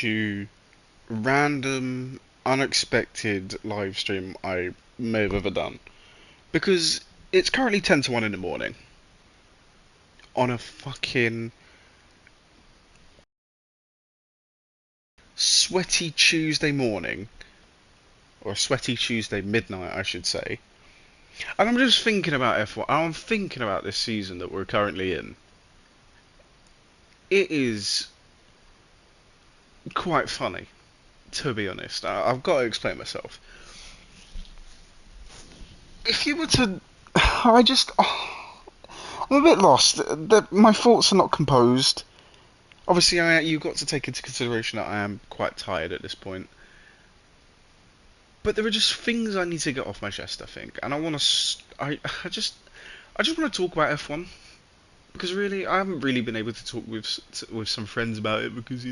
to random, unexpected live stream I may have ever done. Because it's currently 10 to 1 in the morning on a fucking sweaty Tuesday morning, or a sweaty Tuesday midnight, I should say. And I'm just thinking about F1. I'm thinking about this season that we're currently in. It is quite funny, to be honest. I've got to explain myself. If you were to, I just, I'm a bit lost. My thoughts are not composed. Obviously, you've got to take into consideration that I am quite tired at this point. But there are just things I need to get off my chest, I think, and I want to. I just want to talk about F1 because really, I haven't really been able to talk with some friends about it because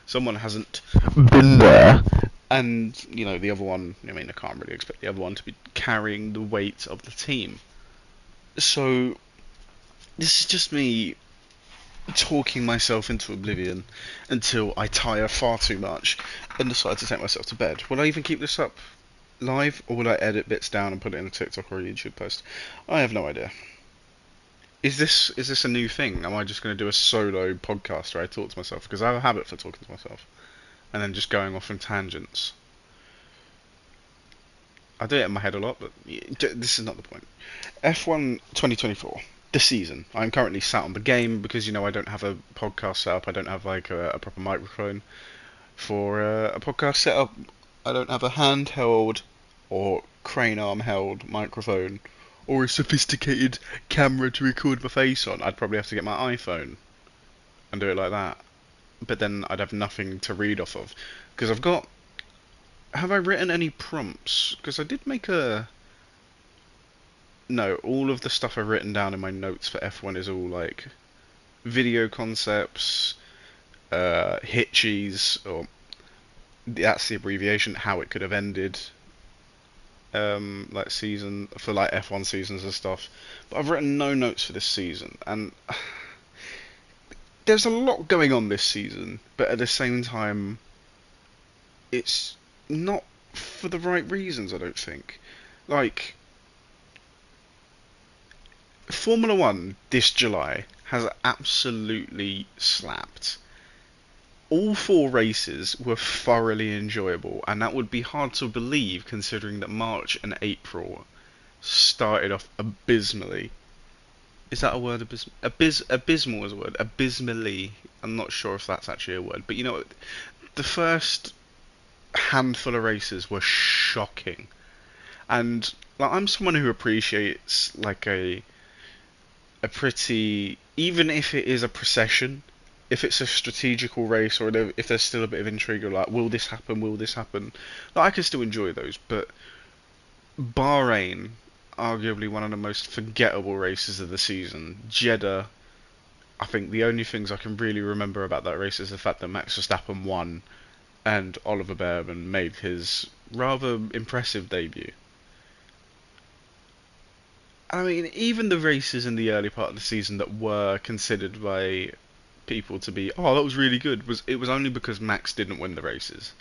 someone hasn't been there, and the other one. I mean, I can't really expect the other one to be carrying the weight of the team. So this is just me talking myself into oblivion until I tire far too much and decide to take myself to bed. Will I even keep this up live, or will I edit bits down and put it in a TikTok or a YouTube post? I have no idea. Is this a new thing? Am I just going to do a solo podcast where I talk to myself? Because I have a habit for talking to myself and then just going off in tangents. I do it in my head a lot, but this is not the point. F1 2024. The season. I'm currently sat on the game because I don't have a podcast set up. I don't have like a proper microphone for a podcast setup. I don't have a handheld or crane arm held microphone or a sophisticated camera to record my face on. I'd probably have to get my iPhone and do it like that. But then I'd have nothing to read off of because I've got. Have I written any prompts? Because I did make a. No, all of the stuff I've written down in my notes for F1 is all like video concepts, hitches, or that's the abbreviation, how it could have ended, like season, for like F1 seasons and stuff. But I've written no notes for this season, and there's a lot going on this season, but at the same time, it's not for the right reasons, I don't think. Like, Formula One this July has absolutely slapped. All four races were thoroughly enjoyable, and that would be hard to believe considering that March and April started off abysmally. Is that a word? Abysmal is a word. Abysmally. I'm not sure if that's actually a word, but the first handful of races were shocking, and like, I'm someone who appreciates like a pretty, even if it is a procession, if it's a strategical race, or if there's still a bit of intrigue, or like, will this happen? Will this happen? Like, I can still enjoy those, but Bahrain, arguably one of the most forgettable races of the season. Jeddah, I think the only things I can really remember about that race is the fact that Max Verstappen won and Oliver Behrman made his rather impressive debut. I mean, even the races in the early part of the season that were considered by people to be, oh, that was really good, it was only because Max didn't win the races.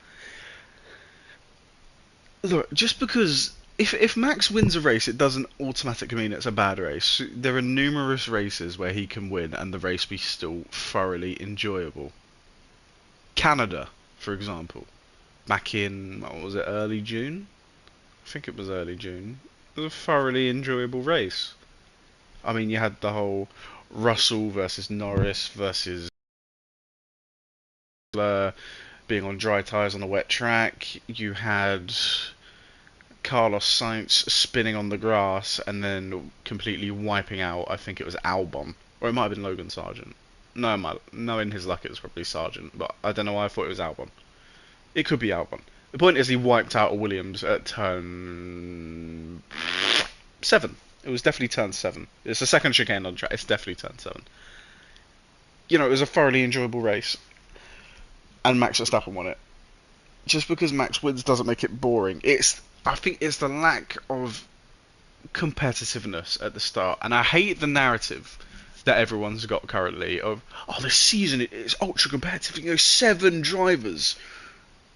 Look, just because if Max wins a race, it doesn't automatically mean it's a bad race. There are numerous races where he can win and the race be still thoroughly enjoyable. Canada, for example, back in, what was it, early June? I think it was early June. It was a thoroughly enjoyable race. I mean, you had the whole Russell versus Norris versus being on dry tyres on a wet track. You had Carlos Sainz spinning on the grass and then completely wiping out, I think it was Albon. Or it might have been Logan Sargent. No, in his luck it was probably Sargent, but I don't know why I thought it was Albon. It could be Albon. The point is he wiped out a Williams at turn 7. It was definitely turn 7. It's the second chicane on the track. It's definitely turn 7. It was a thoroughly enjoyable race. And Max Verstappen won it. Just because Max wins doesn't make it boring. I think it's the lack of competitiveness at the start. And I hate the narrative that everyone's got currently of, oh, this season it's ultra competitive. 7 drivers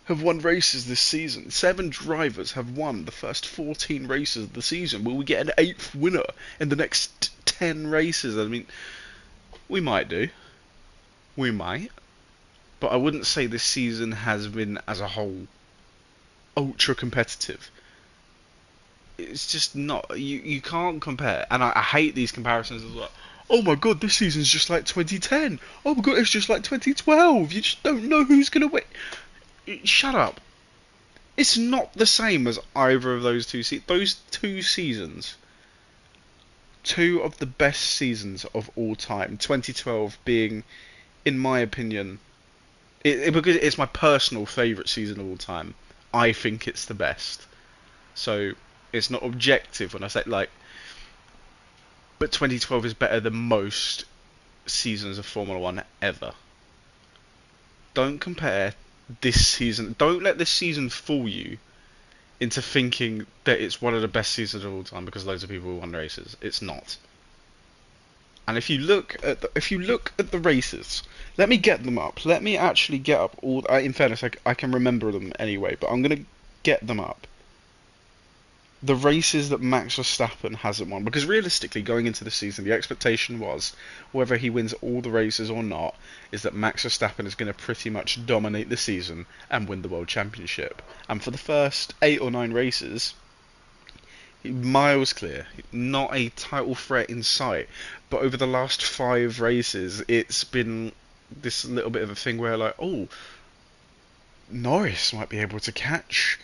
have won races this season. 7 drivers have won the first 14 races of the season. Will we get an 8th winner in the next 10 races? I mean, we might do. We might. But I wouldn't say this season has been, as a whole, ultra competitive. It's just not. You can't compare. And I hate these comparisons as well. Oh my god, this season's just like 2010. Oh my god, it's just like 2012. You just don't know who's going to win. Shut up. It's not the same as either of those two those 2 seasons. 2 of the best seasons of all time. 2012 being, in my opinion, because it's my personal favourite season of all time. I think it's the best. So it's not objective when I say like, but 2012 is better than most seasons of Formula One ever. Don't compare this season. Don't let this season fool you into thinking that it's one of the best seasons of all time because loads of people won races. It's not. And if you look at the races, let me get them up. Let me actually get up all. In fairness, I can remember them anyway, but I'm gonna get them up. The races that Max Verstappen hasn't won, because realistically, going into the season, the expectation was, whether he wins all the races or not, is that Max Verstappen is going to pretty much dominate the season and win the World Championship. And for the first 8 or 9 races, miles clear, not a title threat in sight. But over the last 5 races, it's been this little bit of a thing where, like, oh, Norris might be able to catch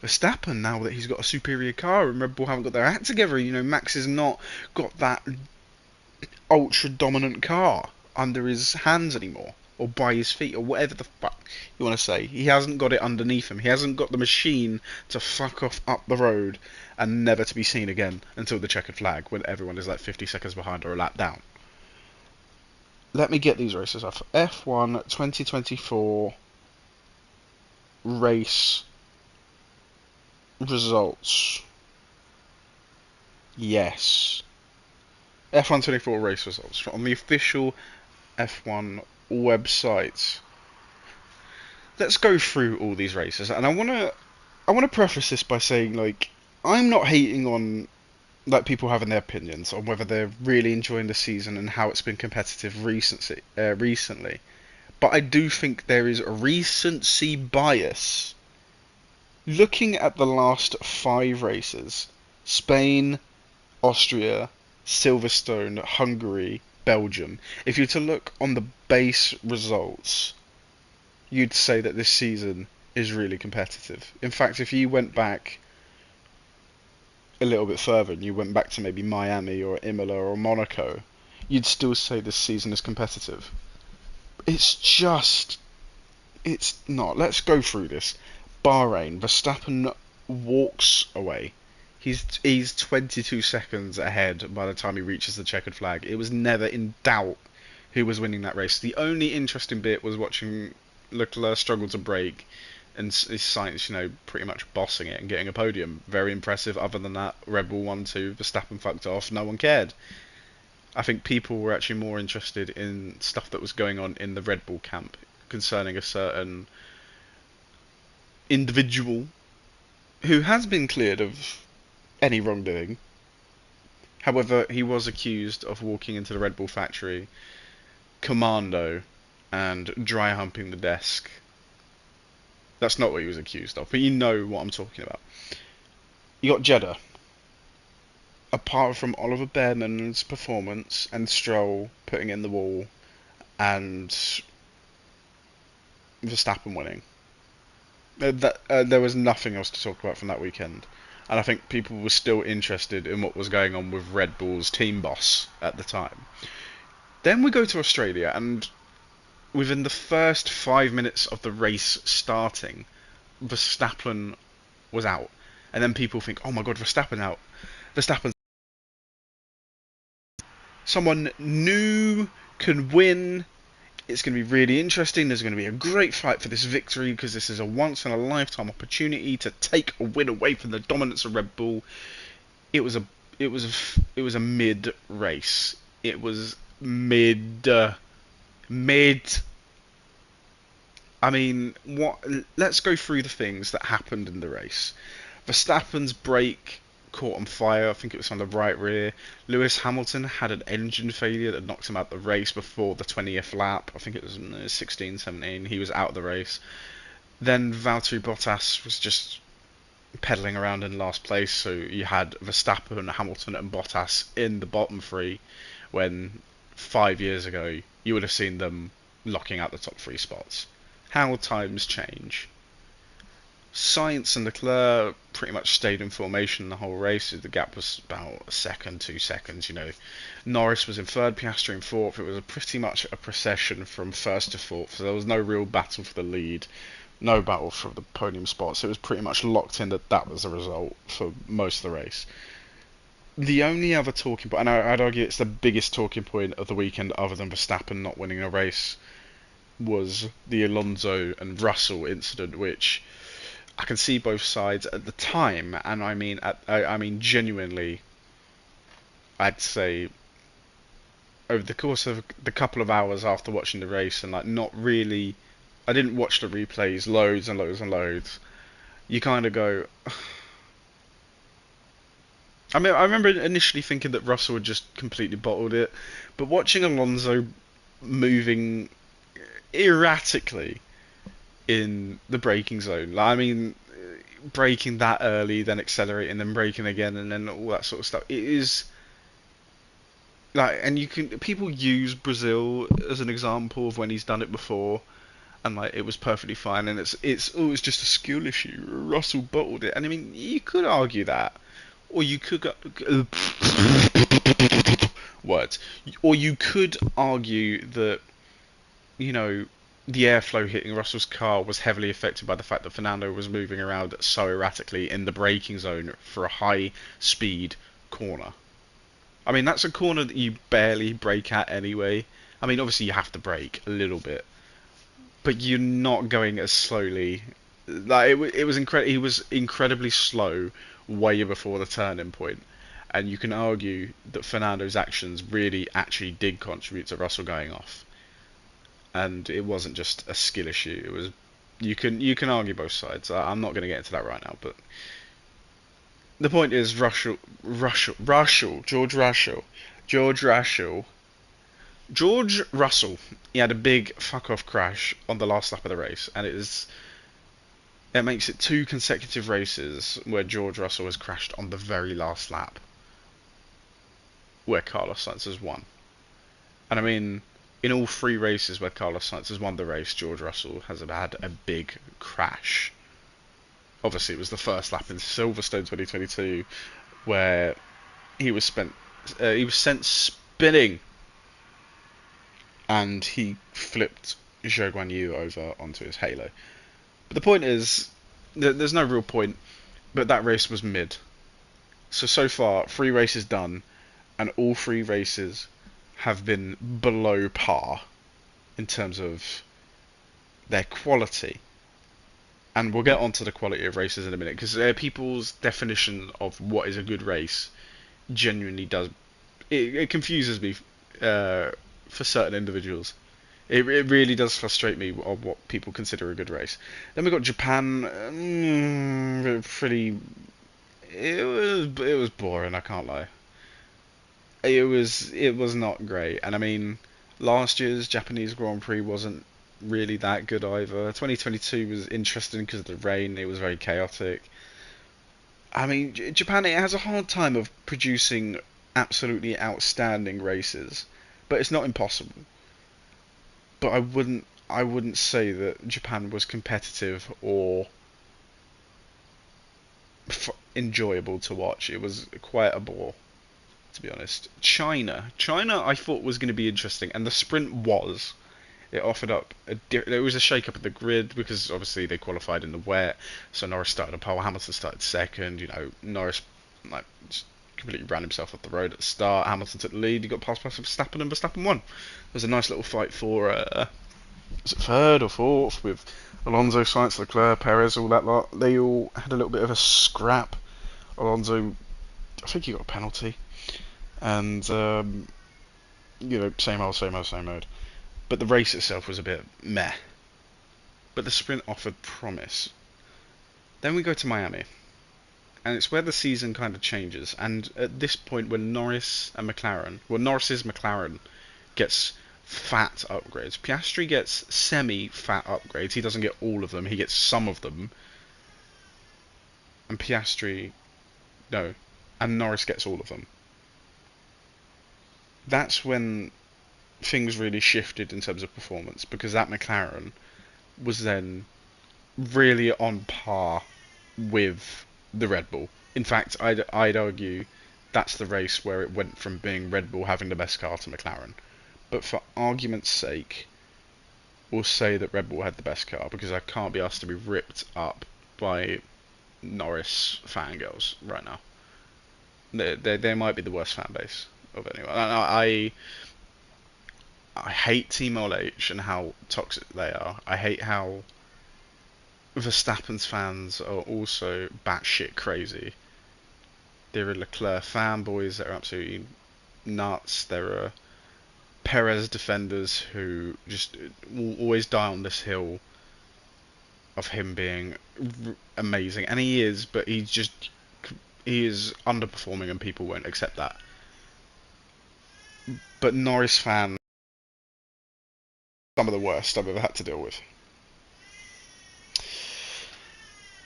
Verstappen now that he's got a superior car, and Red Bull haven't got their act together. Max has not got that ultra dominant car under his hands anymore, or by his feet, or whatever the fuck you want to say. He hasn't got it underneath him. He hasn't got the machine to fuck off up the road and never to be seen again until the checkered flag, when everyone is like 50 seconds behind or a lap down. Let me get these races off. F1 2024 race results. Yes. F1 24 race results on the official F1 website. Let's go through all these races, and I wanna preface this by saying, like, I'm not hating on like people having their opinions on whether they're really enjoying the season and how it's been competitive recently. But I do think there is a recency bias. Looking at the last 5 races, Spain, Austria, Silverstone, Hungary, Belgium, if you were to look on the base results, you'd say that this season is really competitive. In fact, if you went back a little bit further and you went back to maybe Miami or Imola or Monaco, you'd still say this season is competitive. It's not. Let's go through this. Bahrain, Verstappen walks away. He's 22 seconds ahead by the time he reaches the checkered flag. It was never in doubt who was winning that race. The only interesting bit was watching Leclerc struggle to brake and his Sainz, pretty much bossing it and getting a podium. Very impressive. Other than that, Red Bull 1-2, Verstappen fucked off. No one cared. I think people were actually more interested in stuff that was going on in the Red Bull camp concerning a certain individual who has been cleared of any wrongdoing. However, he was accused of walking into the Red Bull factory commando and dry humping the desk. That's not what he was accused of, but you know what I'm talking about. You got Jeddah. Apart from Oliver Behrman's performance and Stroll putting in the wall and Verstappen winning, there was nothing else to talk about from that weekend. And I think people were still interested in what was going on with Red Bull's team boss at the time. Then we go to Australia, and within the first 5 minutes of the race starting, Verstappen was out. And then people think, oh my god, Verstappen out. Verstappen. Someone new can win. It's going to be really interesting. There's going to be a great fight for this victory because this is a once-in-a-lifetime opportunity to take a win away from the dominance of Red Bull. It was a mid race. It was mid, mid. I mean, what? Let's go through the things that happened in the race. Verstappen's brake caught on fire. I think it was on the right rear. Lewis Hamilton had an engine failure that knocked him out the race before the 20th lap. I think it was 16, 17. He was out of the race. Then Valtteri Bottas was just pedaling around in last place. So you had Verstappen, Hamilton, and Bottas in the bottom three when 5 years ago you would have seen them locking out the top three spots. How times change. Sainz and Leclerc pretty much stayed in formation the whole race. The gap was about a second, 2 seconds. Norris was in third, Piastri in fourth. It was pretty much a procession from first to fourth. So there was no real battle for the lead, no battle for the podium spots. It was pretty much locked in that was the result for most of the race. The only other talking point, and I'd argue it's the biggest talking point of the weekend, other than Verstappen not winning a race, was the Alonso and Russell incident, which I can see both sides at the time, and I mean genuinely, I'd say over the course of the couple of hours after watching the race, and like not really, I didn't watch the replays loads and loads and loads. You kind of go. I mean, I remember initially thinking that Russell had just completely bottled it, but watching Alonso moving erratically in the braking zone, like, I mean, braking that early, then accelerating, then braking again, and then all that sort of stuff. It is like, and people use Brazil as an example of when he's done it before, and like it was perfectly fine, and it's just a skill issue. Russell bottled it, and I mean, you could argue that, or you could go, words, or you could argue that you know, the airflow hitting Russell's car was heavily affected by the fact that Fernando was moving around so erratically in the braking zone for a high speed corner. I mean, that's a corner that you barely brake at anyway. I mean, obviously you have to brake a little bit, but you're not going as slowly. Like he was incredibly slow way before the turning point, and you can argue that Fernando's actions really actually did contribute to Russell going off. And it wasn't just a skill issue. It was you can argue both sides. I'm not going to get into that right now, but the point is George Russell. He had a big fuck off crash on the last lap of the race, and it makes it two consecutive races where George Russell has crashed on the very last lap, where Carlos Sainz has won. And I mean, in all three races where Carlos Sainz has won the race, George Russell has had a big crash. Obviously, it was the first lap in Silverstone 2022 where he was sent spinning, and he flipped Zhou Guanyu over onto his halo. But the point is, there's no real point. But that race was mid. So far, 3 races done, and all 3 races have been below par in terms of their quality. And we'll get onto the quality of races in a minute, because people's definition of what is a good race genuinely does it confuses me for certain individuals. It really does frustrate me on what people consider a good race. Then we got Japan. Pretty. It was boring. I can't lie. It was not great, and I mean, last year's Japanese Grand Prix wasn't really that good either. 2022 was interesting because of the rain. It was very chaotic. I mean, Japan, it has a hard time of producing absolutely outstanding races, but it's not impossible. But I wouldn't say that Japan was competitive or enjoyable to watch. It was quite a bore, to be honest. China, I thought was going to be interesting, and the sprint was. It offered up there was a shake up at the grid because obviously they qualified in the wet. So Norris started on pole, Hamilton started second. Norris like just completely ran himself off the road at the start. Hamilton took the lead. He got past Verstappen, and Verstappen won. There was a nice little fight for was it third or fourth with Alonso, Sainz, Leclerc, Perez, all that lot. They all had a little bit of a scrap. Alonso, I think he got a penalty, and same old, same old, same old. But the race itself was a bit meh. But the sprint offered promise. Then we go to Miami, and it's where the season kind of changes. And at this point, when Norris's McLaren gets fat upgrades. Piastri gets semi-fat upgrades. He doesn't get all of them. He gets some of them. And Piastri, no, and Norris gets all of them. That's when things really shifted in terms of performance because that McLaren was then really on par with the Red Bull. In fact, I'd argue that's the race where it went from being Red Bull having the best car to McLaren. But for argument's sake, we'll say that Red Bull had the best car because I can't be asked to be ripped up by Norris fangirls right now. They might be the worst fan base of anyone. I hate Team LH and how toxic they are. I hate how Verstappen's fans are also batshit crazy. There are Leclerc fanboys that are absolutely nuts. There are Perez defenders who just will always die on this hill of him being amazing, and he is, but he is underperforming, and people won't accept that. But Norris fans, some of the worst I've ever had to deal with.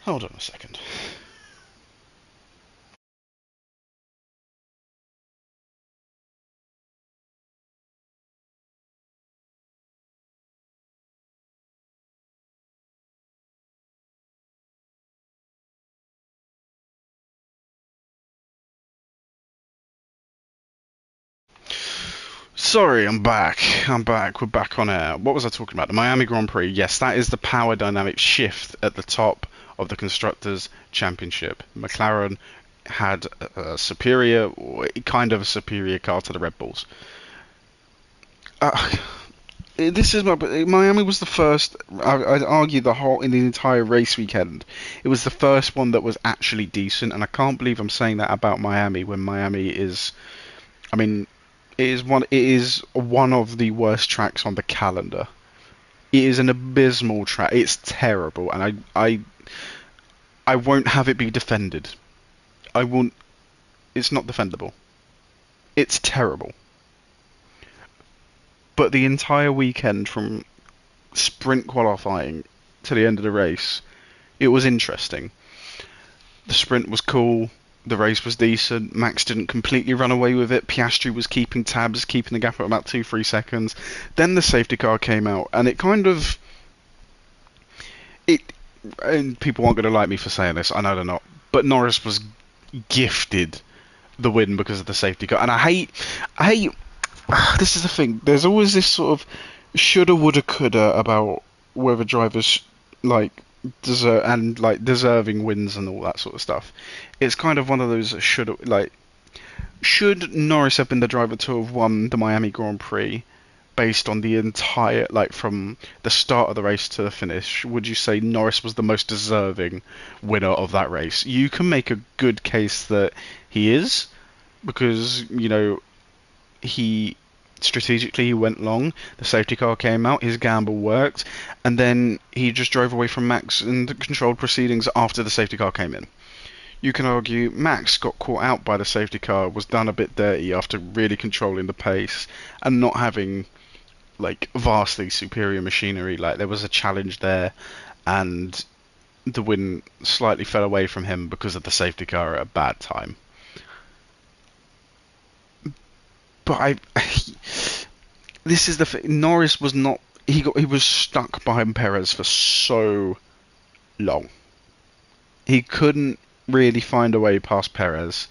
Hold on a second. Sorry, I'm back. I'm back. We're back on air. What was I talking about? The Miami Grand Prix. Yes, that is the power dynamic shift at the top of the Constructors' Championship. McLaren had a superior, kind of a superior car to the Red Bulls. Uh, this is Miami was the first. I'd argue in the entire race weekend, it was the first one that was actually decent, and I can't believe I'm saying that about Miami when Miami is. I mean, it is one of the worst tracks on the calendar. It is an abysmal track. It's terrible, and I won't have it be defended. I won't. It's not defendable. It's terrible. But the entire weekend, from sprint qualifying to the end of the race, it was interesting. The sprint was cool. The race was decent. Max didn't completely run away with it. Piastri was keeping tabs, keeping the gap at about 2-3 seconds. Then the safety car came out, and it kind of it. And people aren't going to like me for saying this. I know they're not. But Norris was gifted the win because of the safety car, and I hate. This is the thing. There's always this sort of shoulda, woulda, coulda about whether drivers like deserving wins and all that sort of stuff. It's kind of one of those should Norris have been the driver to have won the Miami Grand Prix based on the entire from the start of the race to the finish? Would you say Norris was the most deserving winner of that race? You can make a good case that he is because he strategically he went long. The safety car came out, his gamble worked, and then he just drove away from Max in the controlled proceedings after the safety car came in. You can argue Max got caught out by the safety car, was done a bit dirty after really controlling the pace and not having vastly superior machinery. There was a challenge there, and the win slightly fell away from him because of the safety car at a bad time. But this is the thing. Norris was not. He was stuck behind Perez for so long. He couldn't really find a way past Perez.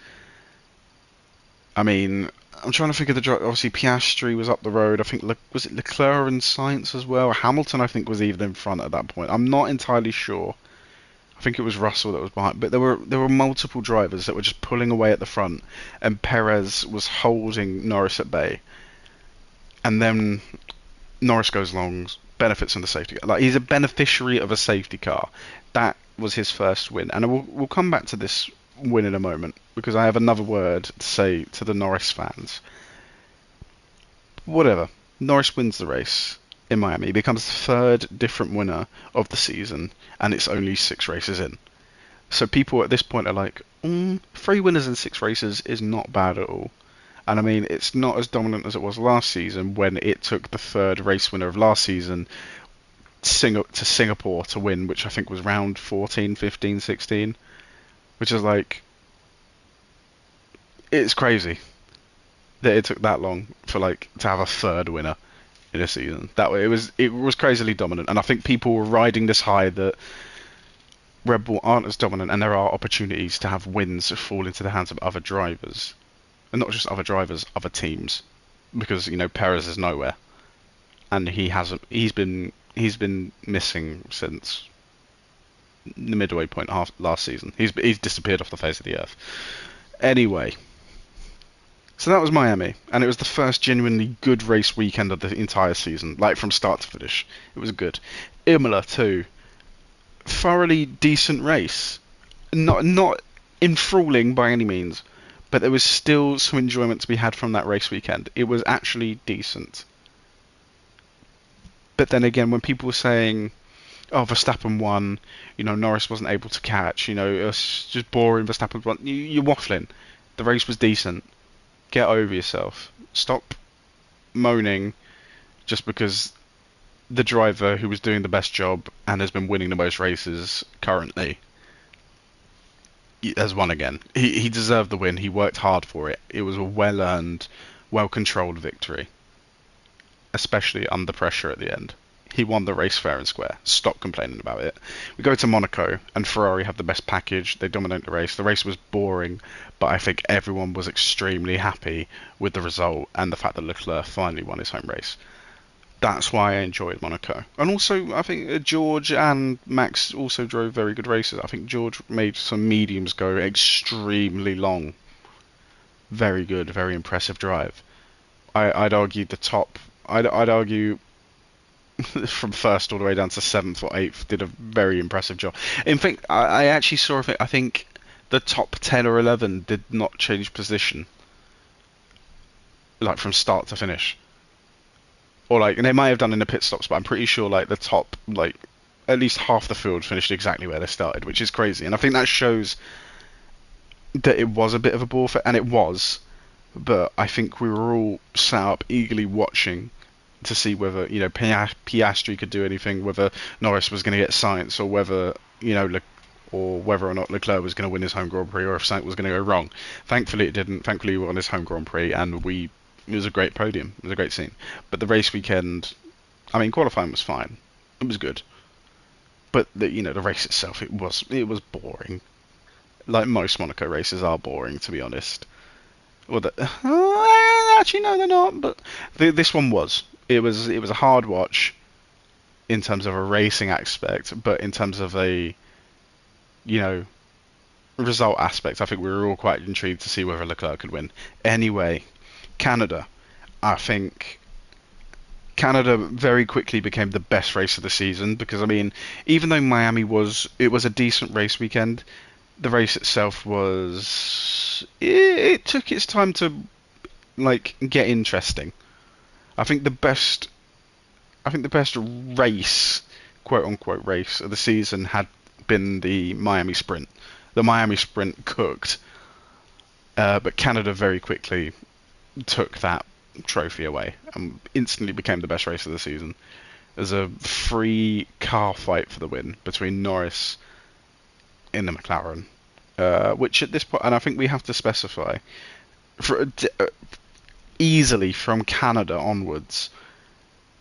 I mean, I'm trying to think of the drive. Obviously, Piastri was up the road. I think was it Leclerc and Sainz as well. Hamilton, I think, was even in front at that point. I'm not entirely sure. I think it was Russell that was behind, but there were multiple drivers that were just pulling away at the front, and Perez was holding Norris at bay. And then Norris goes long, benefits from the safety car. He's a beneficiary of a safety car. That was his first win, and we'll come back to this win in a moment because I have another word to say to the Norris fans. Whatever. Norris wins the race in Miami. He becomes the third different winner of the season, and it's only 6 races in. So people at this point are like, 3 winners in 6 races is not bad at all. And I mean, it's not as dominant as it was last season when it took the third race winner of last season to Singapore to win, which I think was round 14, 15, 16, which is like, it's crazy that it took that long for like to have a third winner in a season. That way, it was crazily dominant, and I think people were riding this high that Red Bull aren't as dominant, and there are opportunities to have wins fall into the hands of other drivers, and not just other drivers, other teams, because Perez is nowhere, and he hasn't. He's been missing since the midway point half last season. He's disappeared off the face of the earth. Anyway, so that was Miami, and it was the first genuinely good race weekend of the entire season, like from start to finish. It was good. Imola too, thoroughly decent race. Not enthralling by any means, but there was still some enjoyment to be had from that race weekend. It was actually decent. But then again, when people were saying, "Oh, Verstappen won," Norris wasn't able to catch, it was just boring. Verstappen won. You're waffling. The race was decent. Get over yourself. Stop moaning just because the driver who was doing the best job and has been winning the most races currently has won again. He deserved the win. He worked hard for it. It was a well-earned, well-controlled victory, especially under pressure at the end. He won the race fair and square. Stop complaining about it. We go to Monaco, and Ferrari have the best package. They dominate the race. The race was boring, but I think everyone was extremely happy with the result and the fact that Leclerc finally won his home race. That's why I enjoyed Monaco. And also, I think George and Max also drove very good races. I think George made some mediums go extremely long. Very good, very impressive drive. I'd argue the top. I'd argue from first all the way down to 7th or 8th did a very impressive job. In fact, I actually saw. I think the top 10 or 11 did not change position, like from start to finish. Or like, and they might have done in the pit stops, but I'm pretty sure like the top, like at least half the field finished exactly where they started, which is crazy. And I think that shows that it was a bit of a ball for, and it was. But I think we were all sat up eagerly watching to see whether Piastri could do anything, whether Norris was going to get science, or whether or whether or not Leclerc was going to win his home Grand Prix, or if something was going to go wrong. Thankfully, it didn't. Thankfully, we won his home Grand Prix, and it was a great podium. It was a great scene. But the race weekend, I mean, qualifying was fine. It was good. But the race itself, it was boring. Like most Monaco races are boring, to be honest. Well, actually no, they're not. But this one was. It was a hard watch in terms of a racing aspect, but in terms of a result aspect, I think we were all quite intrigued to see whether Leclerc could win. Anyway, Canada. I think Canada very quickly became the best race of the season because, I mean, even though Miami was a decent race weekend, the race itself was it took its time to like get interesting. I think the best race, quote unquote race of the season had been the Miami Sprint. The Miami Sprint cooked, but Canada very quickly took that trophy away and instantly became the best race of the season. There's a free car fight for the win between Norris in the McLaren, which at this point, and I think we have to specify, easily from Canada onwards,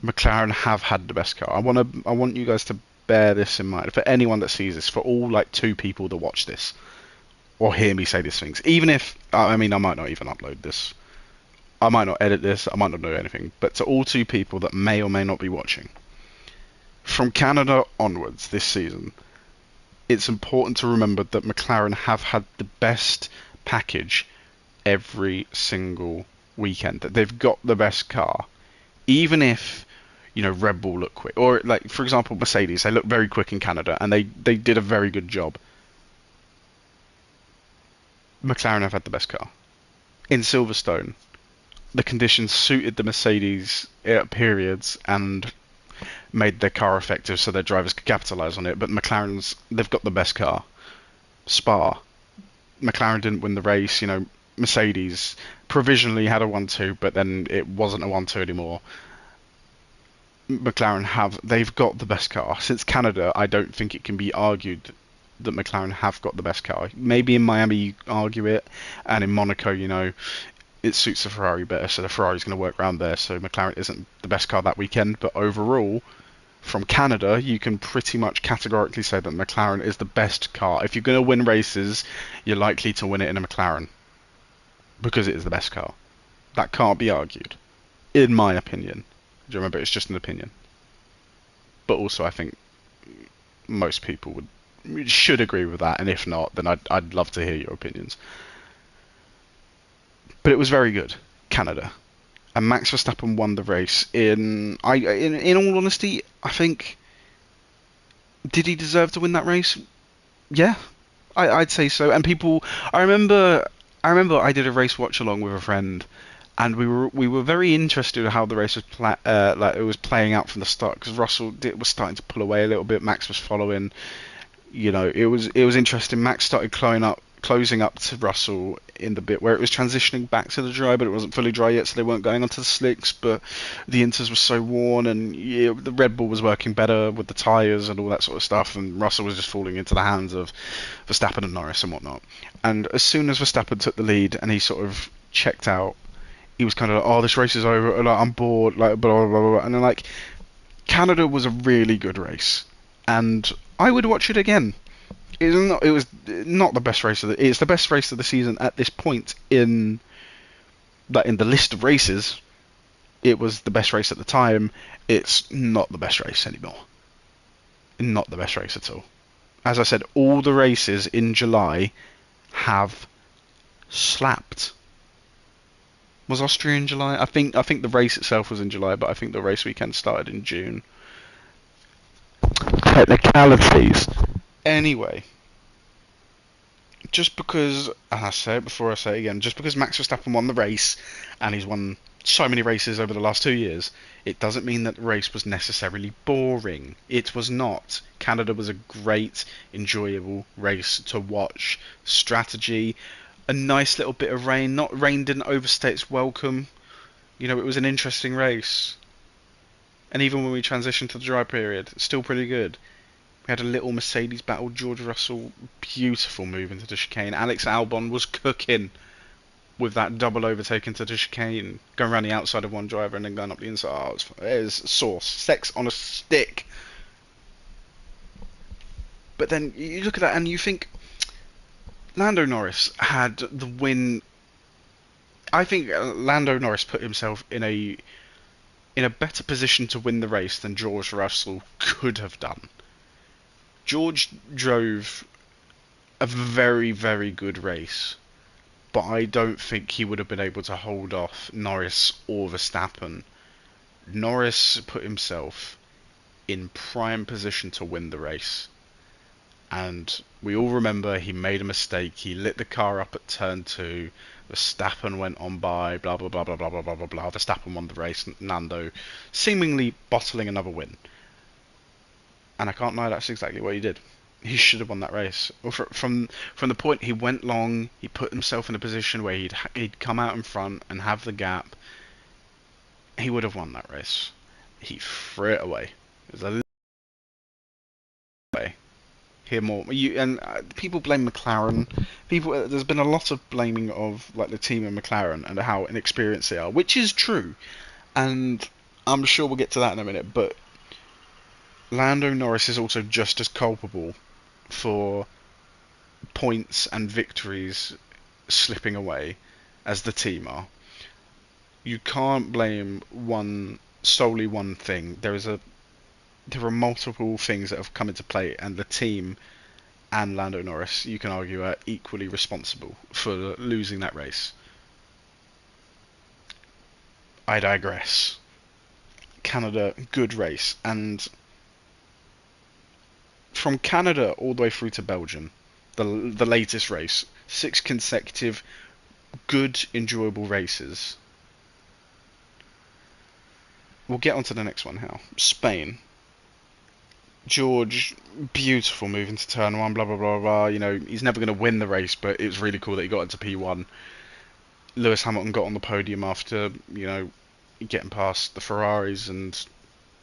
McLaren have had the best car. I want you guys to bear this in mind. For anyone that sees this, for all like 2 people that watch this or hear me say these things, even if I might not even upload this, I might not edit this, I might not do anything, but to all 2 people that may or may not be watching, from Canada onwards this season, it's important to remember that McLaren have had the best package every single weekend. That they've got the best car, even if Red Bull look quick, or like for example Mercedes, they look very quick in Canada, and they did a very good job. McLaren have had the best car in Silverstone. the conditions suited the Mercedes at periods and made their car effective so their drivers could capitalise on it. But McLaren's, they've got the best car. Spa, McLaren didn't win the race. Mercedes provisionally had a 1-2, but then it wasn't a 1-2 anymore. They've got the best car. Since Canada, I don't think it can be argued that McLaren have got the best car. Maybe in Miami you argue it, and in Monaco, it suits the Ferrari better, so the Ferrari's going to work around there, so McLaren isn't the best car that weekend. But overall, from Canada, you can pretty much categorically say that McLaren is the best car. If you're going to win races, you're likely to win it in a McLaren, because it is the best car. That can't be argued, in my opinion. Do you remember, it's just an opinion. But also, I think most people should agree with that, and if not, then I'd love to hear your opinions. But it was very good, Canada, and Max Verstappen won the race. In all honesty, I think, did he deserve to win that race? Yeah, I'd say so. And I remember I did a race watch along with a friend, and we were very interested in how the race was like it was playing out from the start, because Russell was starting to pull away a little bit. Max was following. It was interesting. Max started closing up to Russell in the bit where it was transitioning back to the dry, but it wasn't fully dry yet, so they weren't going onto the slicks. But the inters were so worn, and the Red Bull was working better with the tyres and all that sort of stuff, and Russell was just falling into the hands of Verstappen and Norris and whatnot. And as soon as Verstappen took the lead and he sort of checked out, he was kind of like, "Oh, this race is over. Like, I'm bored." Like, blah blah blah blah. And then, like, Canada was a really good race, and I would watch it again. It was not the best race it's the best race of the season at this point in the list of races. It was the best race at the time. It's not the best race anymore. Not the best race at all. As I said, all the races in July have slapped. Was Austria in July? I think the race itself was in July, but I think the race weekend started in June. Technicalities. Anyway, just because, and I say it before I say it again, just because Max Verstappen won the race, and he's won so many races over the last 2 years, it doesn't mean that the race was necessarily boring. It was not. Canada was a great, enjoyable race to watch. Strategy, a nice little bit of rain. Rain didn't overstay its welcome. It was an interesting race. And even when we transitioned to the dry period, still pretty good. We had a little Mercedes battle. George Russell, beautiful move into the chicane. Alex Albon was cooking with that double overtake into the chicane, going around the outside of one driver and then going up the inside. Oh, it was sauce. Sex on a stick. But then you look at that and you think, Lando Norris had the win. I think Lando Norris put himself in a better position to win the race than George Russell could have done. George drove a very, very good race, but I don't think he would have been able to hold off Norris or Verstappen. Norris put himself in prime position to win the race, and we all remember he made a mistake. He lit the car up at turn 2. Verstappen went on by, blah blah blah blah blah blah blah blah blah. Verstappen won the race. Lando seemingly bottling another win. And I can't lie, that's exactly what he did. He should have won that race. From the point he went long, he put himself in a position where he'd come out in front and have the gap. He would have won that race. He threw it away. It was a little way. Hear more. People blame McLaren. There's been a lot of blaming of like the team in McLaren and how inexperienced they are, which is true. And I'm sure we'll get to that in a minute. But Lando Norris is also just as culpable for points and victories slipping away as the team are. You can't blame solely one thing. There are multiple things that have come into play, and the team and Lando Norris, you can argue, are equally responsible for losing that race. I digress. Canada, good race, and from Canada all the way through to Belgium, the latest race, 6 consecutive good, enjoyable races. we'll get on to the next one now. Spain. George, beautiful move into turn one, blah, blah, blah, blah. You know, he's never going to win the race, but it was really cool that he got into P1. Lewis Hamilton got on the podium after, you know, getting past the Ferraris, and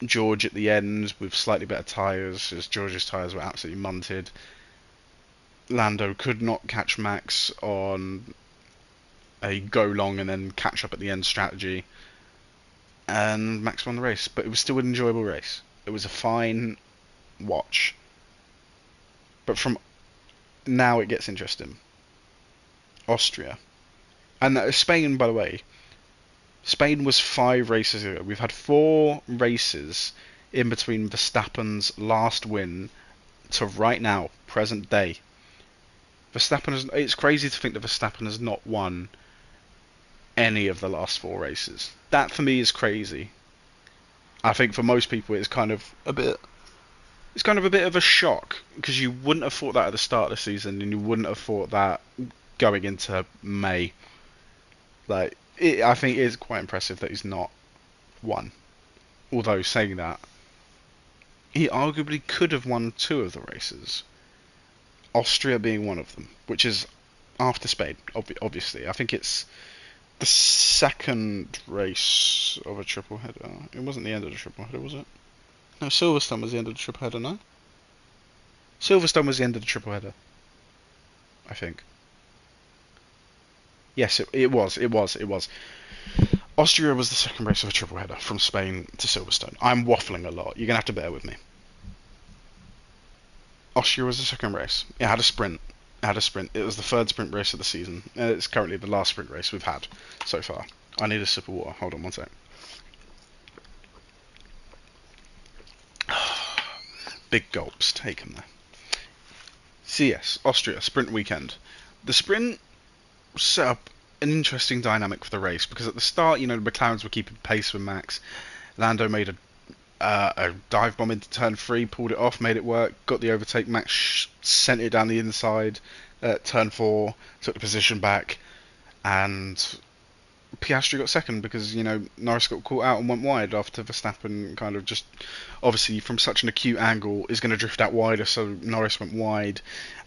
George at the end with slightly better tyres, as George's tyres were absolutely munted. Lando could not catch Max on a go long and then catch up at the end strategy, and Max won the race. But it was still an enjoyable race. It was a fine watch. But from now it gets interesting. Austria. And Spain, by the way, Spain was 5 races ago. We've had 4 races in between Verstappen's last win to right now, present day. It's crazy to think that Verstappen has not won any of the last 4 races. That for me is crazy. I think for most people it's kind of a bit of a shock, because you wouldn't have thought that at the start of the season, and you wouldn't have thought that going into May. I think it is quite impressive that he's not won. Although saying that, he arguably could have won 2 of the races. Austria being one of them, which is after Spain, obviously. I think it's the second race of a triple header. It wasn't the end of the triple header, was it? No, Silverstone was the end of the triple header, no? Silverstone was the end of the triple header, I think. Yes, it was. Austria was the second race of a triple header from Spain to Silverstone. I'm waffling a lot. You're going to have to bear with me. Austria was the second race. It had a sprint. It was the 3rd sprint race of the season. It's currently the last sprint race we've had so far. I need a sip of water. Hold on one sec. Big gulps taken there. CS, Austria, sprint weekend. The sprint set up an interesting dynamic for the race, because at the start, you know, the McLarens were keeping pace with Max. Lando made a dive bomb into turn 3, pulled it off, made it work, got the overtake. Max sent it down the inside at turn 4, took the position back, and Piastri got second because, you know, Norris got caught out and went wide after Verstappen kind of just, obviously from such an acute angle, is going to drift out wider, so Norris went wide,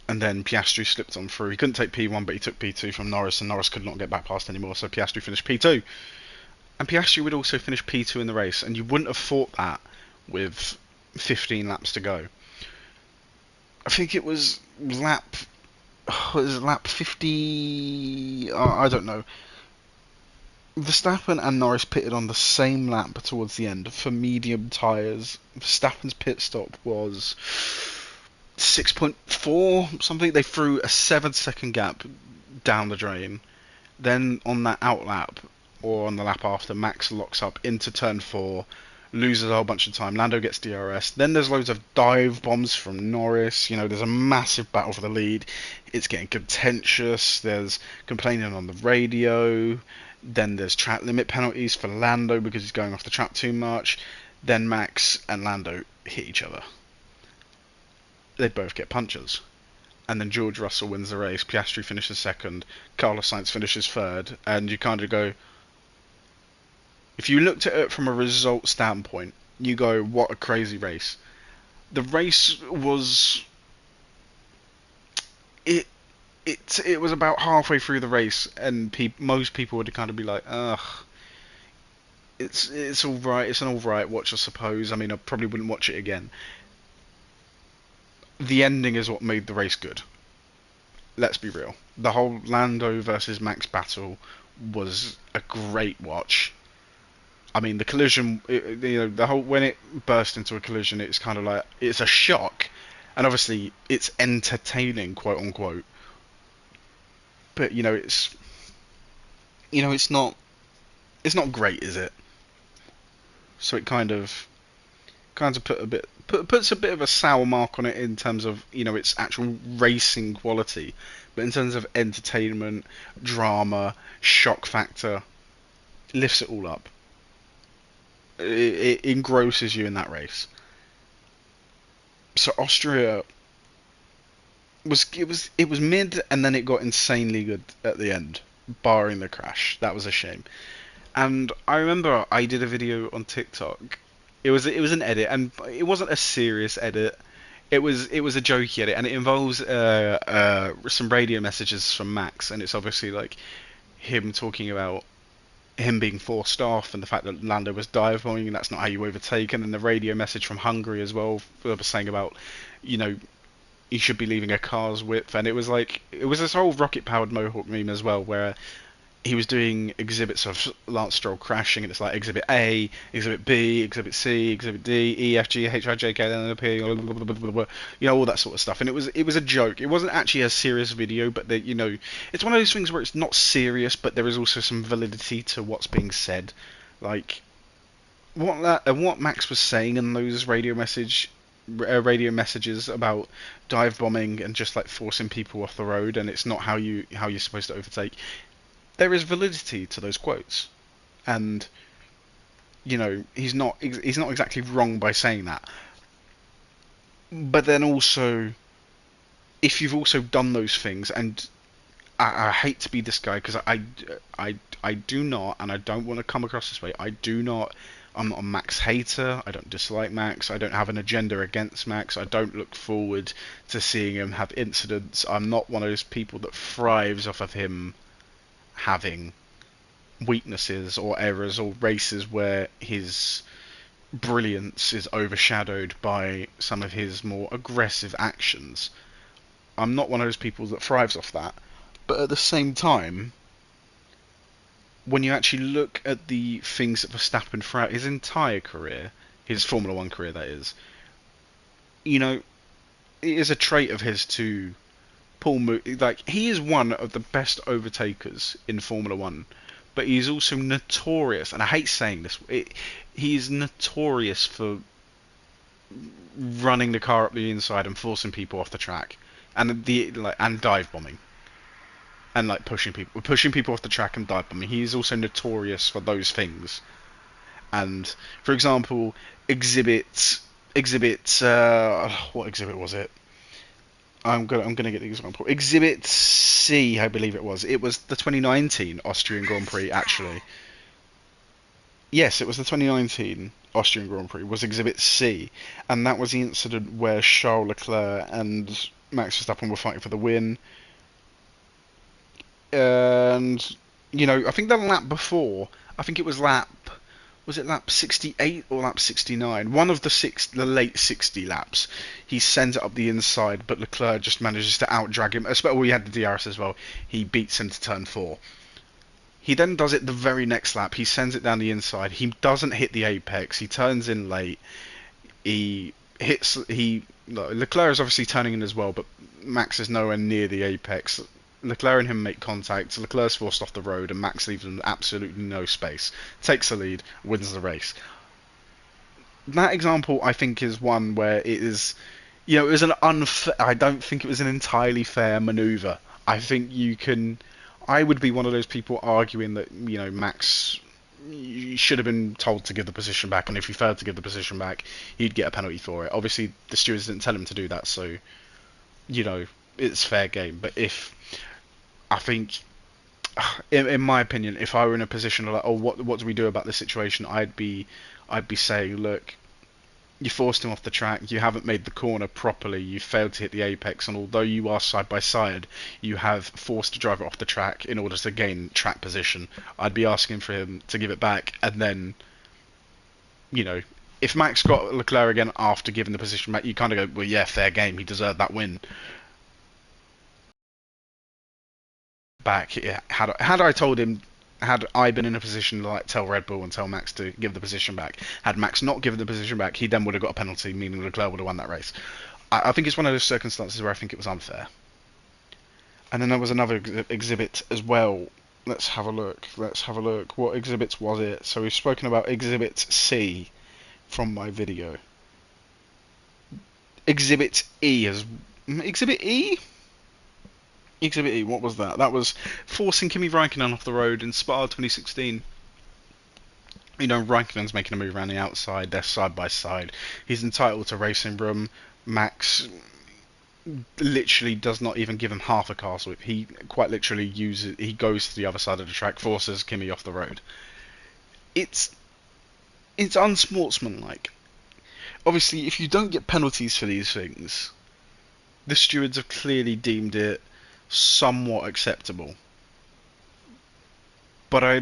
and then Piastri slipped on through. He couldn't take P1, but he took P2 from Norris, and Norris could not get back past anymore, so Piastri finished P2. And Piastri would also finish P2 in the race, and you wouldn't have thought that with 15 laps to go. I think it was lap 50, I don't know. Verstappen and Norris pitted on the same lap towards the end for medium tyres. Verstappen's pit stop was 6.4 something. They threw a 7-second gap down the drain. Then on that outlap, or on the lap after, Max locks up into turn 4, loses a whole bunch of time. Lando gets DRS. Then there's loads of dive bombs from Norris. You know, there's a massive battle for the lead. It's getting contentious. There's complaining on the radio. Then there's track limit penalties for Lando because he's going off the track too much. Then Max and Lando hit each other. They both get punches. And then George Russell wins the race. Piastri finishes second. Carlos Sainz finishes third. And you kind of go... If you looked at it from a result standpoint, you go, what a crazy race. The race was... It was about halfway through the race, and most people would kind of be like, ugh, it's all right. It's an all right watch, I suppose. I mean, I probably wouldn't watch it again. The ending is what made the race good. Let's be real. The whole Lando versus Max battle was a great watch. I mean, the collision, when it burst into a collision, it's kind of like, it's a shock, and obviously it's entertaining, quote unquote. But it's not great, is it? So it kind of puts a bit of a sour mark on it in terms of its actual racing quality, but in terms of entertainment, drama, shock factor, lifts it all up. It engrosses you in that race. So Austria was mid, and then it got insanely good at the end, barring the crash. That was a shame. And I remember I did a video on TikTok. It was an edit, and it wasn't a serious edit. It was a jokey edit, and it involves some radio messages from Max, and it's obviously like him talking about him being forced off and the fact that Lando was dive bombing and that's not how you overtake, and then the radio message from Hungary as well, saying about, you know, you should be leaving a car's width, and it was this whole rocket powered mohawk meme as well, where he was doing exhibits of Lance Stroll crashing, and it's like Exhibit A, Exhibit B, Exhibit C, Exhibit D, E, F, G, H, I, J, K, L, M, N, P, you know, all that sort of stuff. And it was a joke. It wasn't actually a serious video, but you know, it's one of those things where it's not serious, but there is also some validity to what's being said. Like what Max was saying in those radio messages about dive bombing and just like forcing people off the road, and it's not how you're supposed to overtake. There is validity to those quotes, and you know he's not exactly wrong by saying that. But then also, if you've also done those things, and I hate to be this guy because I do not, and I don't want to come across this way. I'm not a Max hater. I don't dislike Max. I don't have an agenda against Max. I don't look forward to seeing him have incidents. I'm not one of those people that thrives off of him having weaknesses or errors or races where his brilliance is overshadowed by some of his more aggressive actions. I'm not one of those people that thrives off that. But at the same time, when you actually look at the things that Verstappen throughout his entire career, his Formula One career that is, you know, it is a trait of his to like he is one of the best overtakers in Formula One, but he's also notorious, and I hate saying this, he is notorious for running the car up the inside and forcing people off the track, and dive bombing, and like pushing people off the track and dive bombing. He is also notorious for those things. And for example, exhibit what exhibit was it? I'm gonna get the example. Exhibit C, I believe it was. It was the 2019 Austrian Grand Prix, actually. Yes, it was the 2019 Austrian Grand Prix. Was Exhibit C, and that was the incident where Charles Leclerc and Max Verstappen were fighting for the win. And I think the lap before, I think it was lap 68 or lap 69? One of the late 60 laps. He sends it up the inside, but Leclerc just manages to outdrag him. Well, he had the DRS as well. He beats him to turn 4. He then does it the very next lap. He sends it down the inside. He doesn't hit the apex. He turns in late. Leclerc is obviously turning in as well, but Max is nowhere near the apex. Leclerc and him make contact. Leclerc's forced off the road, and Max leaves him absolutely no space. Takes the lead, wins the race. That example, I think, is one where it is, it was an unfair. I don't think it was an entirely fair maneuver. I think I would be one of those people arguing that Max should have been told to give the position back, and if he failed to give the position back, he'd get a penalty for it. Obviously, the stewards didn't tell him to do that, so it's fair game. But I think, in my opinion, if I were in a position of like, what do we do about this situation? I'd be saying, look, you forced him off the track. You haven't made the corner properly. You failed to hit the apex, and although you are side by side, you have forced the driver off the track in order to gain track position. I'd be asking for him to give it back, and then, if Max got Leclerc again after giving the position back, you kind of go, well, yeah, fair game. He deserved that win. Back. Yeah, had I told him, had I been in a position to like tell Red Bull and tell Max to give the position back, had Max not given the position back, he then would have got a penalty, meaning Leclerc would have won that race. I think it's one of those circumstances where I think it was unfair. And then there was another exhibit as well. Let's have a look. What exhibits was it? So we've spoken about Exhibit C from my video. Exhibit E is Exhibit E. Exhibit E, what was that? That was forcing Kimi Raikkonen off the road in Spa 2016. Raikkonen's making a move around the outside. They're side by side. He's entitled to racing room. Max literally does not even give him half a car sweep. He quite literally he goes to the other side of the track, forces Kimi off the road. it's unsportsmanlike. Obviously, if you don't get penalties for these things, the stewards have clearly deemed it somewhat acceptable. But I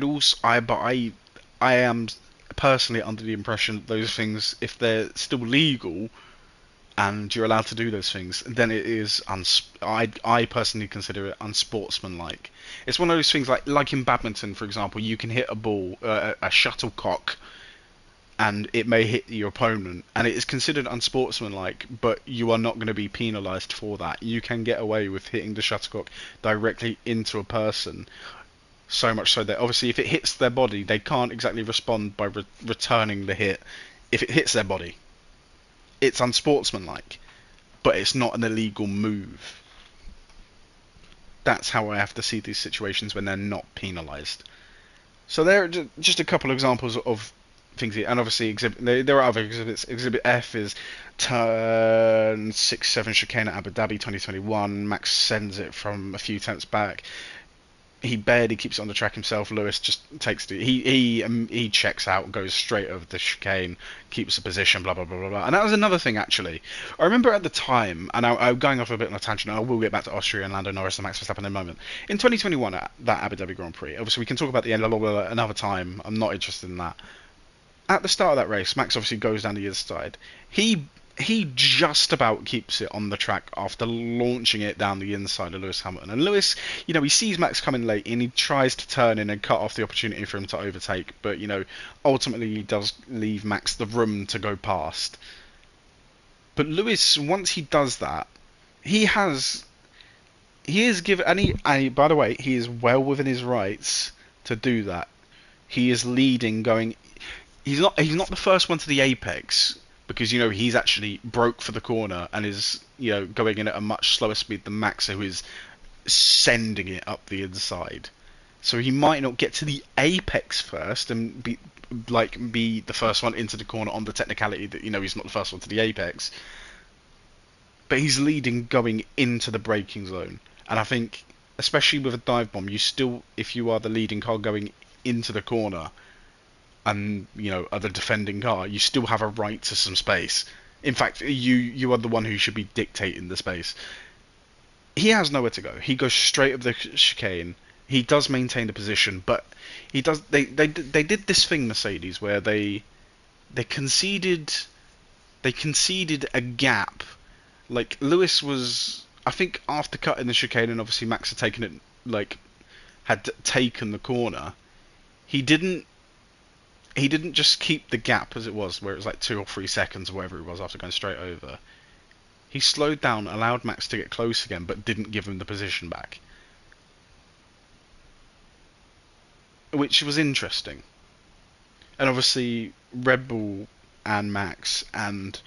am personally under the impression that those things, if they're still legal and you're allowed to do those things, then it is I personally consider it unsportsmanlike. It's one of those things like in badminton, for example, you can hit a ball, a shuttlecock, and it may hit your opponent, and it is considered unsportsmanlike, but you are not going to be penalised for that. You can get away with hitting the shuttlecock directly into a person, so much so that obviously if it hits their body, they can't exactly respond by returning the hit. If it hits their body, it's unsportsmanlike, but it's not an illegal move. That's how I have to see these situations when they're not penalised. So there are just a couple of examples of things here, and obviously there are other exhibits. Exhibit F is turn 6-7 chicane at Abu Dhabi 2021. Max sends it from a few tenths back. He barely keeps it on the track himself. Lewis just takes he checks out, goes straight over the chicane, keeps the position, blah blah blah blah blah. And that was another thing actually. I remember at the time, and I'm going off a bit on a tangent. I will get back to Austria and Lando Norris and Max Verstappen in a moment. In 2021, at that Abu Dhabi Grand Prix, obviously we can talk about the end another time. I'm not interested in that. At the start of that race, Max obviously goes down the other side. He just about keeps it on the track after launching it down the inside of Lewis Hamilton. And Lewis, he sees Max coming late and he tries to turn in and cut off the opportunity for him to overtake. But, ultimately he does leave Max the room to go past. But Lewis, once he does that, he is given, and by the way, he is well within his rights to do that. He is leading, going. He's not the first one to the apex, because he's actually broke for the corner and is going in at a much slower speed than Max, who is sending it up the inside. So he might not get to the apex first and be the first one into the corner on the technicality that he's not the first one to the apex, but he's leading going into the braking zone. And I think, especially with a dive bomb, if you are the leading car going into the corner and are the defending car, you still have a right to some space. In fact, you are the one who should be dictating the space. He has nowhere to go. He goes straight up the chicane. He does maintain the position, but he does. They did this thing, Mercedes, where they conceded a gap. Like Lewis was, I think, after cutting the chicane, and obviously Max had taken the corner. He didn't just keep the gap as it was, where it was like 2 or 3 seconds or whatever it was after going straight over. He slowed down, allowed Max to get close again, but didn't give him the position back. Which was interesting. And obviously, Red Bull and Max and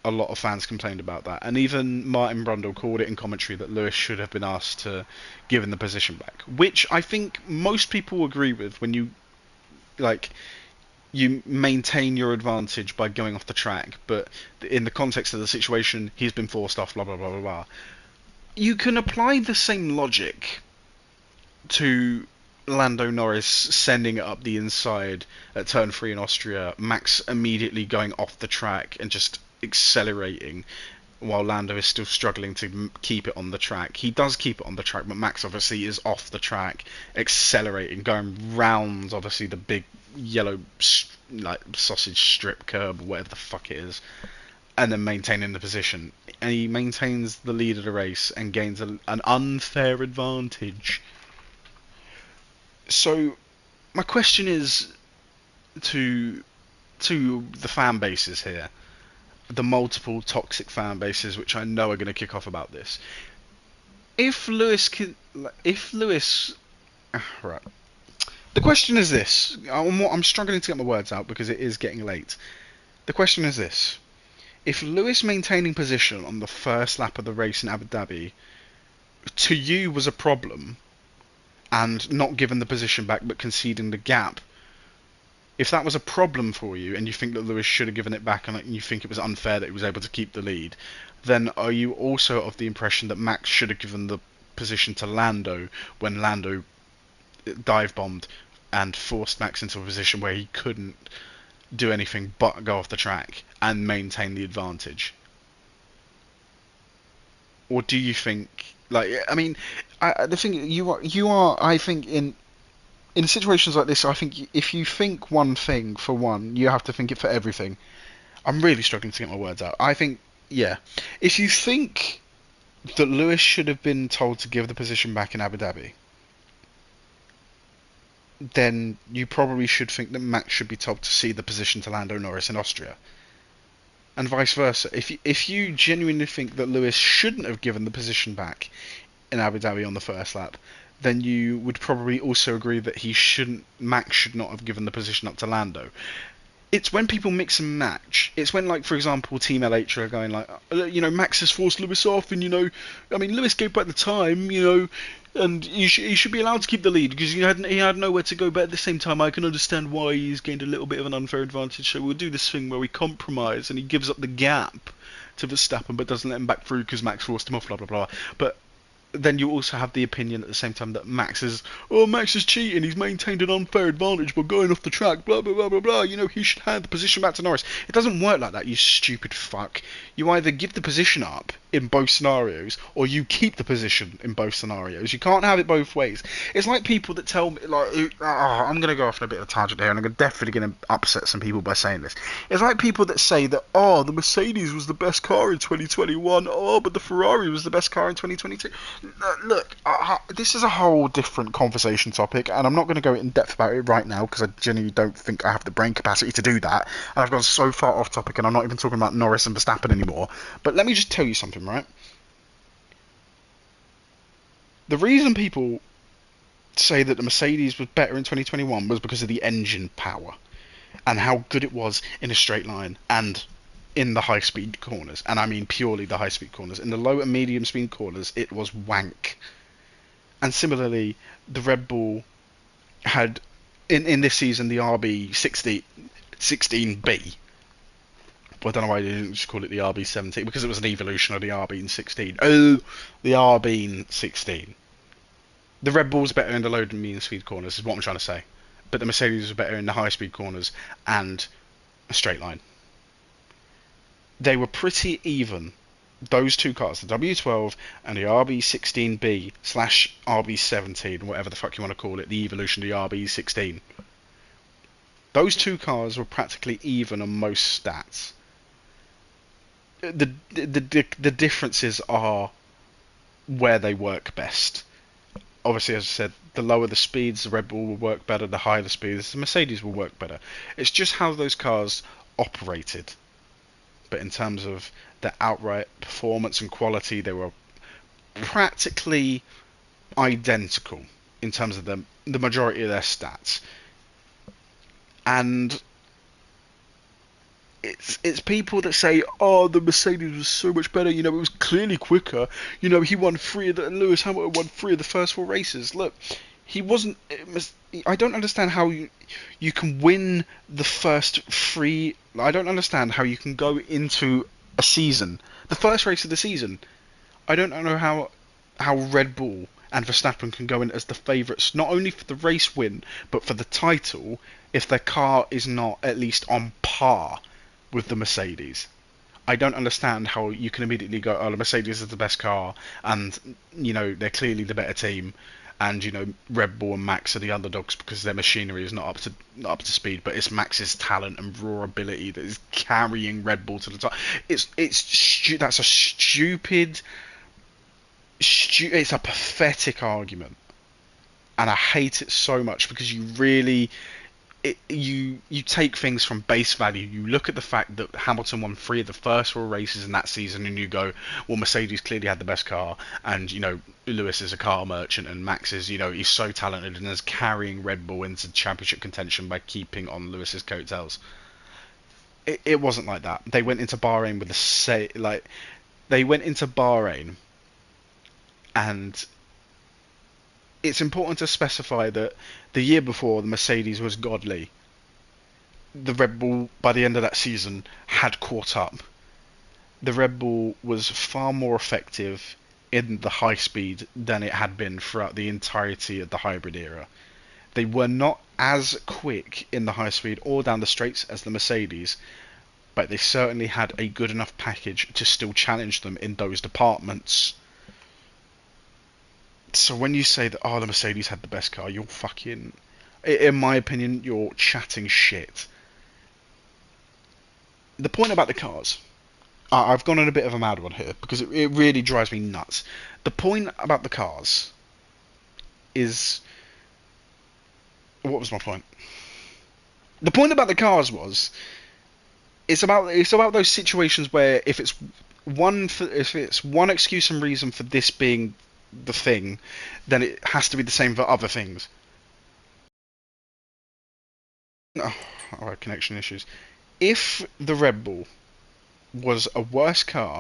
a lot of fans complained about that. And even Martin Brundle called it in commentary that Lewis should have been asked to give him the position back. Which I think most people agree with when you maintain your advantage by going off the track, but in the context of the situation, he's been forced off, blah blah blah blah blah. You can apply the same logic to Lando Norris sending it up the inside at turn 3 in Austria, Max immediately going off the track and just accelerating while Lando is still struggling to keep it on the track. He does keep it on the track, but Max obviously is off the track, accelerating, going round obviously the big yellow sausage strip curb, whatever the fuck it is, and then maintaining the position. And he maintains the lead of the race and gains an unfair advantage. So my question is to the fan bases here, the multiple toxic fan bases which I know are going to kick off about this. If Lewis, right. The question is this. I'm struggling to get my words out because it is getting late. The question is this. If Lewis maintaining position on the first lap of the race in Abu Dhabi to you was a problem, and not giving the position back but conceding the gap, if that was a problem for you and you think that Lewis should have given it back and you think it was unfair that he was able to keep the lead, then are you also of the impression that Max should have given the position to Lando when Lando dive bombed and forced Max into a position where he couldn't do anything but go off the track and maintain the advantage? Or do you think, like, I mean, the thing you are, I think in situations like this, I think if you think one thing for one, you have to think it for everything. I'm really struggling to get my words out. I think, yeah, if you think that Lewis should have been told to give the position back in Abu Dhabi, then you probably should think that Max should be told to cede the position to Lando Norris in Austria, and vice versa. If you genuinely think that Lewis shouldn't have given the position back in Abu Dhabi on the first lap, then you would probably also agree that Max should not have given the position up to Lando. It's when people mix and match. It's when, like, for example, Team LH are going like, Max has forced Lewis off, and I mean, Lewis gave back the time, and he should be allowed to keep the lead because he had nowhere to go. But at the same time, I can understand why he's gained a little bit of an unfair advantage. So we'll do this thing where we compromise, and he gives up the gap to Verstappen, but doesn't let him back through because Max forced him off. Blah blah blah. But then you also have the opinion at the same time that Max is cheating, he's maintained an unfair advantage by going off the track, blah blah blah blah blah, he should hand the position back to Norris. It doesn't work like that, you stupid fuck. You either give the position up in both scenarios, or you keep the position in both scenarios. You can't have it both ways. It's like people that tell me, like, I'm going to go off on a bit of a tangent here, and I'm definitely going to upset some people by saying this. It's like people that say that, the Mercedes was the best car in 2021, but the Ferrari was the best car in 2022. Look, this is a whole different conversation topic, and I'm not going to go in depth about it right now, because I genuinely don't think I have the brain capacity to do that, and I've gone so far off topic, and I'm not even talking about Norris and Verstappen anymore. But let me just tell you something, right? The reason people say that the Mercedes was better in 2021 was because of the engine power and how good it was in a straight line and in the high speed corners. And I mean purely the high speed corners. In the low and medium speed corners, it was wank. And similarly, the Red Bull had in this season the RB16B. But I don't know why they didn't just call it the RB17, because it was an evolution of the RB16. Oh, the RB16. The Red Bull's better in the low and medium speed corners, is what I'm trying to say. But the Mercedes was better in the high speed corners and a straight line. They were pretty even. Those two cars, the W12 and the RB16B slash RB17, whatever the fuck you want to call it, the evolution of the RB16. Those two cars were practically even on most stats. The differences are where they work best. Obviously, as I said, the lower the speeds, the Red Bull will work better. The higher the speeds, the Mercedes will work better. It's just how those cars operated. But in terms of the outright performance and quality, they were practically identical in terms of the majority of their stats. And it's people that say, the Mercedes was so much better, it was clearly quicker, he won Lewis Hamilton won 3 of the first 4 races. Look, he wasn't, I don't understand how you can win the first 3, I don't understand how you can go into a season, the first race of the season, I don't know how Red Bull and Verstappen can go in as the favourites, not only for the race win, but for the title, if their car is not at least on par with the Mercedes. I don't understand how you can immediately go, the Mercedes is the best car, and they're clearly the better team, and Red Bull and Max are the underdogs because their machinery is not up to speed, but it's Max's talent and raw ability that is carrying Red Bull to the top. That's a stupid, it's a pathetic argument, and I hate it so much because you really. You take things from base value. You look at the fact that Hamilton won 3 of the first 4 races in that season, and you go, well, Mercedes clearly had the best car, and Lewis is a car merchant, and Max is he's so talented and is carrying Red Bull into championship contention by keeping on Lewis's coattails. It wasn't like that. They went into Bahrain with they went into Bahrain, and it's important to specify that the year before the Mercedes was godly. The Red Bull, by the end of that season, had caught up. The Red Bull was far more effective in the high speed than it had been throughout the entirety of the hybrid era. They were not as quick in the high speed or down the straights as the Mercedes, but they certainly had a good enough package to still challenge them in those departments. So when you say that, oh, the Mercedes had the best car, you're fucking, in my opinion, you're chatting shit. The point about the cars, I've gone on a bit of a mad one here because it really drives me nuts. The point about the cars is, what was my point? The point about the cars was, it's about those situations where if it's one excuse and reason for this being the thing, then it has to be the same for other things. Oh, connection issues. If the Red Bull was a worse car